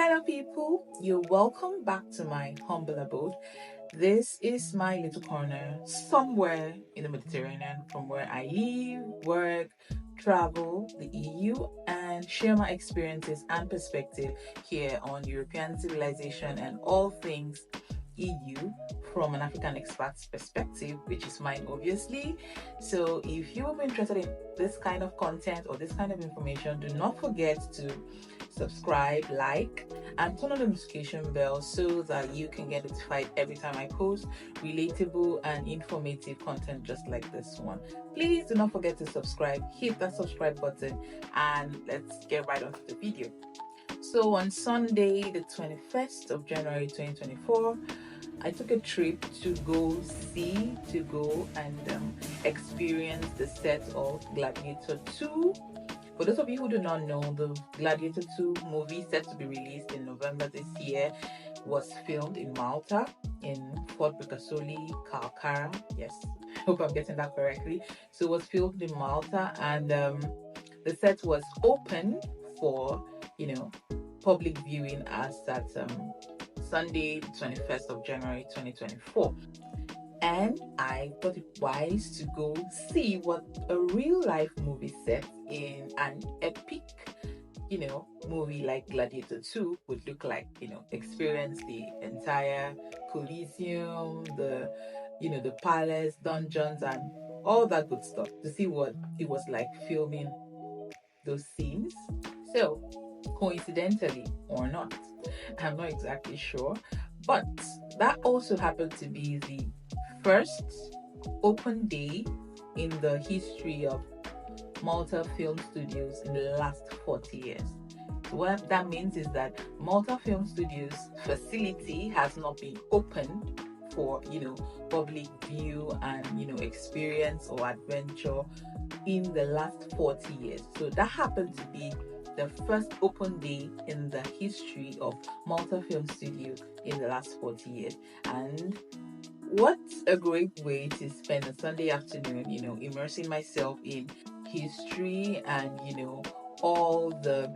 Hello people, you're welcome back to my humble abode. This is my little corner somewhere in the Mediterranean from where I live, work, travel, the EU, and share my experiences and perspective here on European civilization and all things EU from an African expat's perspective, which is mine obviously. So if you're interested in this kind of content or this kind of information, do not forget to subscribe, like, and turn on the notification bell so that you can get notified every time I post relatable and informative content just like this one. Please do not forget to subscribe, hit that subscribe button, and let's get right onto the video. So on Sunday, the 21st of January 2024, I took a trip to go and experience the set of Gladiator II. For those of you who do not know, the Gladiator II movie, set to be released in November this year, was filmed in Malta, in Fort Ricasoli, Calcara. Yes, I hope I'm getting that correctly. So it was filmed in Malta, and the set was open for, public viewing as at Sunday, 21st of January 2024. And I thought it wise to go see what a real life movie set in an epic, movie like Gladiator 2 would look like, experience the entire Coliseum, the palace, dungeons, and all that good stuff to see what it was like filming those scenes. So, coincidentally or not, I'm not exactly sure, but that also happened to be the first open day in the history of Malta Film Studios in the last 40 years. So what that means is that Malta Film Studios facility has not been opened for public view and experience or adventure in the last 40 years. So that happened to be the first open day in the history of Malta Film Studio in the last 40 years. And what a great way to spend a Sunday afternoon, immersing myself in history and, all the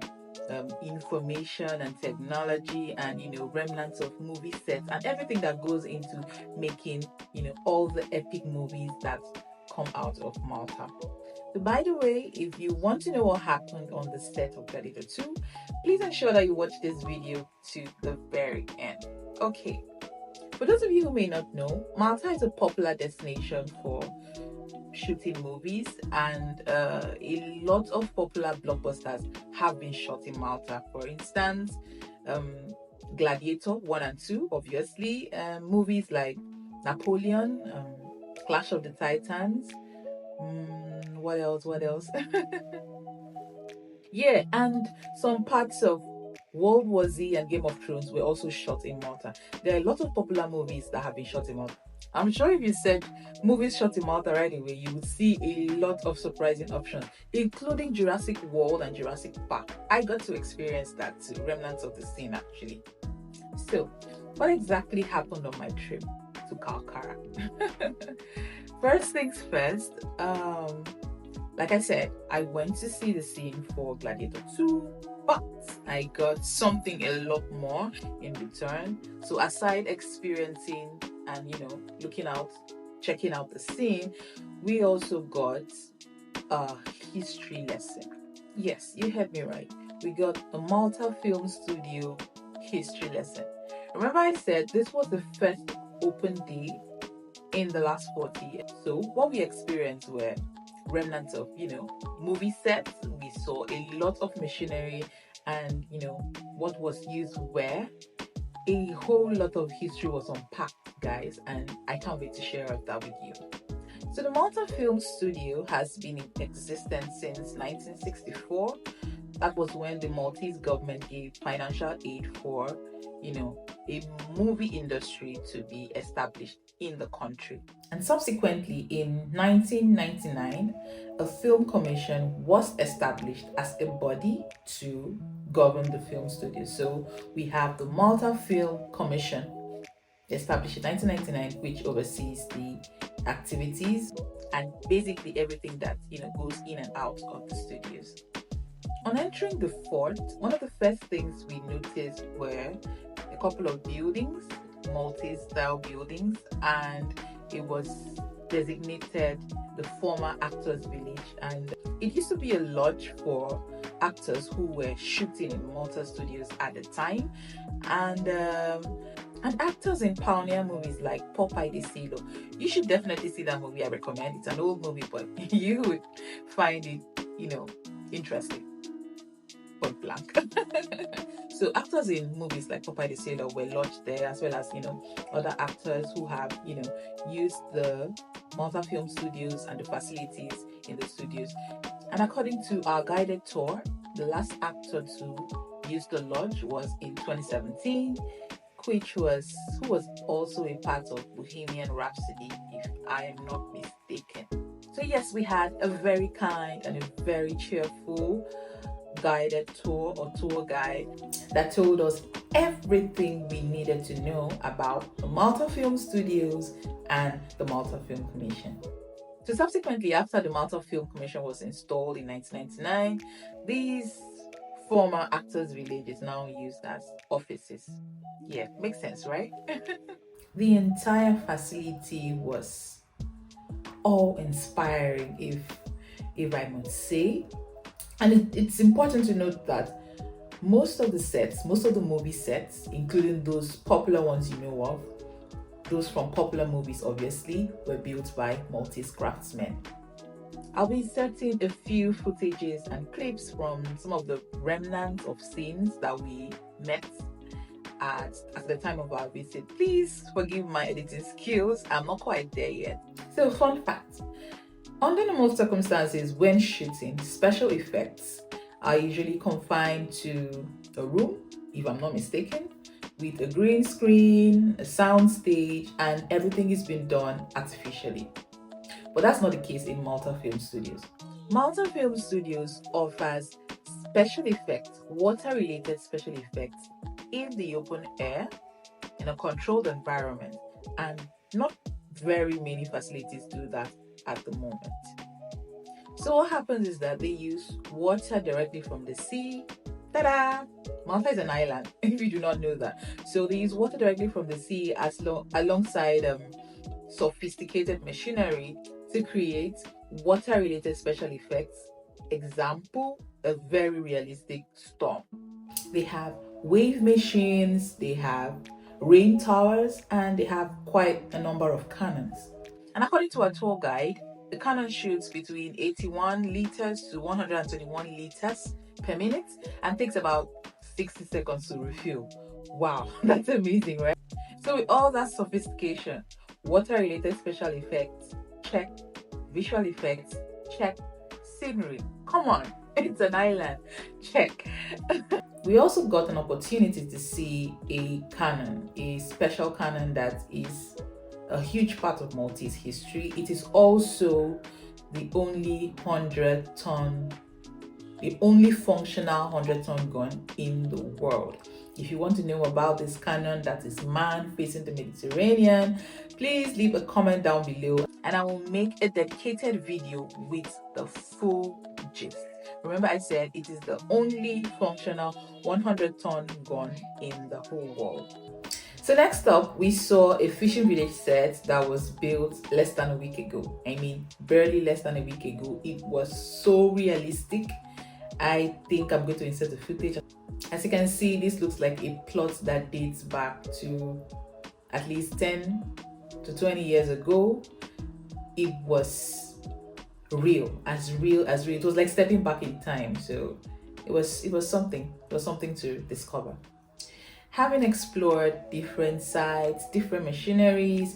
information and technology and, remnants of movie sets and everything that goes into making, all the epic movies that come out of Malta. So by the way, if you want to know what happened on the set of Gladiator 2, please ensure that you watch this video to the very end. Okay. For those of you who may not know, Malta is a popular destination for shooting movies, and a lot of popular blockbusters have been shot in Malta. For instance, Gladiator 1 and 2, obviously, movies like Napoleon, Clash of the Titans, what else? Yeah, and some parts of World War Z and Game of Thrones were also shot in Malta. There are a lot of popular movies that have been shot in Malta. I'm sure if you said movies shot in Malta right away, you would see a lot of surprising options, including Jurassic World and Jurassic Park. I got to experience that too, remnants of the scene actually. So, what exactly happened on my trip to Calcara? First things first, like I said, I went to see the scene for Gladiator 2, but I got something a lot more in return. So aside experiencing and looking out, checking out the scene, we also got a history lesson. Yes, you heard me right. We got a Malta Film Studio history lesson. Remember I said this was the first open day in the last 40 years. So what we experienced were remnants of movie sets. We saw a lot of machinery, and what was used where. A whole lot of history was unpacked, guys, and I can't wait to share that with you. So the Malta Film Studio has been in existence since 1964. That was when the Maltese government gave financial aid for a movie industry to be established in the country. And subsequently, in 1999, a film commission was established as a body to govern the film studio. So we have the Malta Film Commission, established in 1999, which oversees the activities and basically everything that goes in and out of the studios. On entering the fort, one of the first things we noticed were a couple of buildings, multi-style buildings, and it was designated the former actors village, and it used to be a lodge for actors who were shooting in Malta studios at the time, and actors in pioneer movies like Popeye the Sailor. You should definitely see that movie. I recommend. It's an old movie, but you would find it, interesting. Point blank. So actors in movies like Popeye the Sailor were lodged there, as well as other actors who have used the Malta Film Studios and the facilities in the studios. And according to our guided tour, the last actor to use the lodge was in 2017, who was also a part of Bohemian Rhapsody, if I am not mistaken. So yes, we had a very kind and a very cheerful guided tour or tour guide that told us everything we needed to know about the Malta Film Studios and the Malta Film Commission. So subsequently, after the Malta Film Commission was installed in 1999, these former actors' village is now used as offices. Yeah, makes sense, right? The entire facility was awe-inspiring, if I must say. And it's important to note that most of the movie sets, including those popular ones you know of, those from popular movies obviously, were built by Maltese craftsmen. I'll be inserting a few footages and clips from some of the remnants of scenes that we met at the time of our visit. Please forgive my editing skills, I'm not quite there yet. So, fun fact. Under normal circumstances, when shooting, special effects are usually confined to a room, if I'm not mistaken, with a green screen, a sound stage, and everything is being done artificially. But that's not the case in Malta Film Studios. Malta Film Studios offers special effects, water-related special effects in the open air, in a controlled environment, and not very many facilities do that at the moment. So what happens is that they use water directly from the sea. Ta-da! Malta is an island, if you do not know that. So they use water directly from the sea alongside sophisticated machinery to create water-related special effects. Example, a very realistic storm. They have wave machines, they have rain towers, and they have quite a number of cannons. And according to our tour guide, the cannon shoots between 81 liters to 121 liters per minute and takes about 60 seconds to refuel. Wow, that's amazing, right? So with all that sophistication, water-related special effects, check. Visual effects, check. Scenery, come on, it's an island, check. We also got an opportunity to see a cannon, a special cannon that is a huge part of Maltese history. It is also the only functional 100-ton gun in the world. If you want to know about this cannon that is manned facing the Mediterranean, please leave a comment down below and I will make a dedicated video with the full gist. Remember, I said it is the only functional 100-ton gun in the whole world. So next up, we saw a fishing village set that was built less than a week ago. I mean, barely less than a week ago. It was so realistic. I think I'm going to insert the footage. As you can see, this looks like a plot that dates back to at least 10 to 20 years ago. It was real as real. It was like stepping back in time. So it was something to discover. Having explored different sites, different machineries,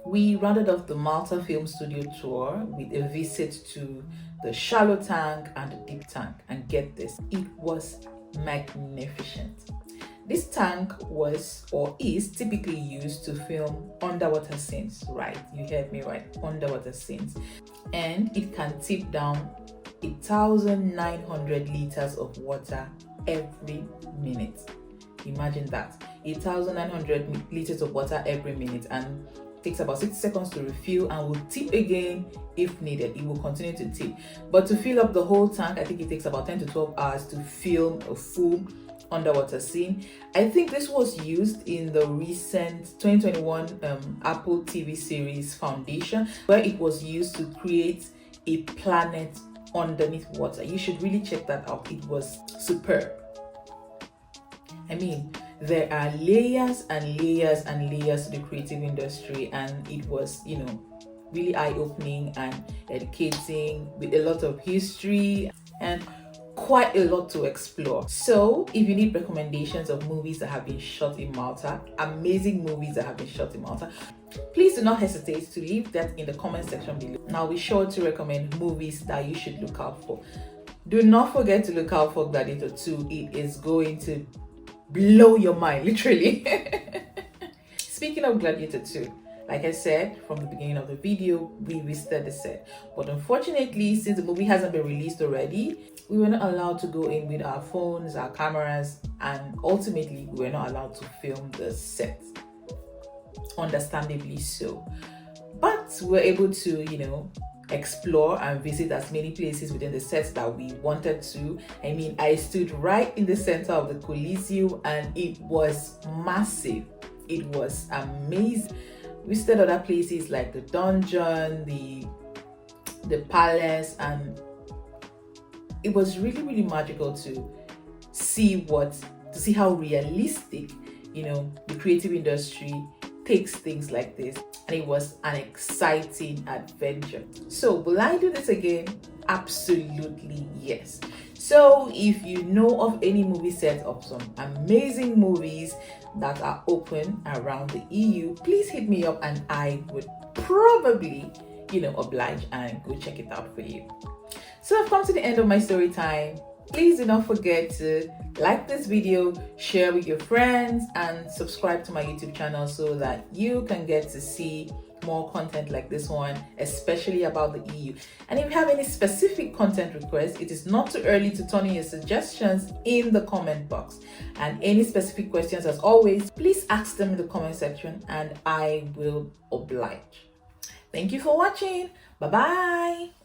we rounded off the Malta Film Studio tour with a visit to the shallow tank and the deep tank. And get this, it was magnificent. This tank was or is typically used to film underwater scenes, right? You heard me right, underwater scenes. And it can tip down 1,900 liters of water every minute. Imagine that, 1,900 liters of water every minute. And takes about 60 seconds to refill and will tip again if needed. It will continue to tip. But to fill up the whole tank, I think it takes about 10 to 12 hours to film a full underwater scene. I think this was used in the recent 2021 Apple TV series Foundation, where it was used to create a planet underneath water. You should really check that out. It was superb. I mean, there are layers and layers and layers to the creative industry, and it was, really eye-opening and educating, with a lot of history and quite a lot to explore. So if you need recommendations of movies that have been shot in Malta, amazing movies that have been shot in Malta, please do not hesitate to leave that in the comment section below, and I'll be sure to recommend movies that you should look out for. Do not forget to look out for Gladiator 2. It is going to blow your mind, literally. Speaking of Gladiator 2, like I said from the beginning of the video, we visited the set, but unfortunately, since the movie hasn't been released already, we were not allowed to go in with our phones, our cameras, and ultimately we were not allowed to film the set, understandably so. But we were able to, explore and visit as many places within the sets that we wanted to. I mean, I stood right in the center of the Coliseum and it was massive. It was amazing. We stayed other places like the dungeon, the palace, and it was really, really magical to see how realistic, the creative industry takes things like this. And it was an exciting adventure. So will I do this again? Absolutely yes. So if you know of any movie set of some amazing movies that are open around the EU, please hit me up and I would probably, oblige and go check it out for you. So I've come to the end of my story time. Please do not forget to like this video, share with your friends, and subscribe to my YouTube channel so that you can get to see more content like this one, especially about the EU. And if you have any specific content requests, it is not too early to turn in your suggestions in the comment box. And any specific questions, as always, please ask them in the comment section and I will oblige. Thank you for watching. Bye bye.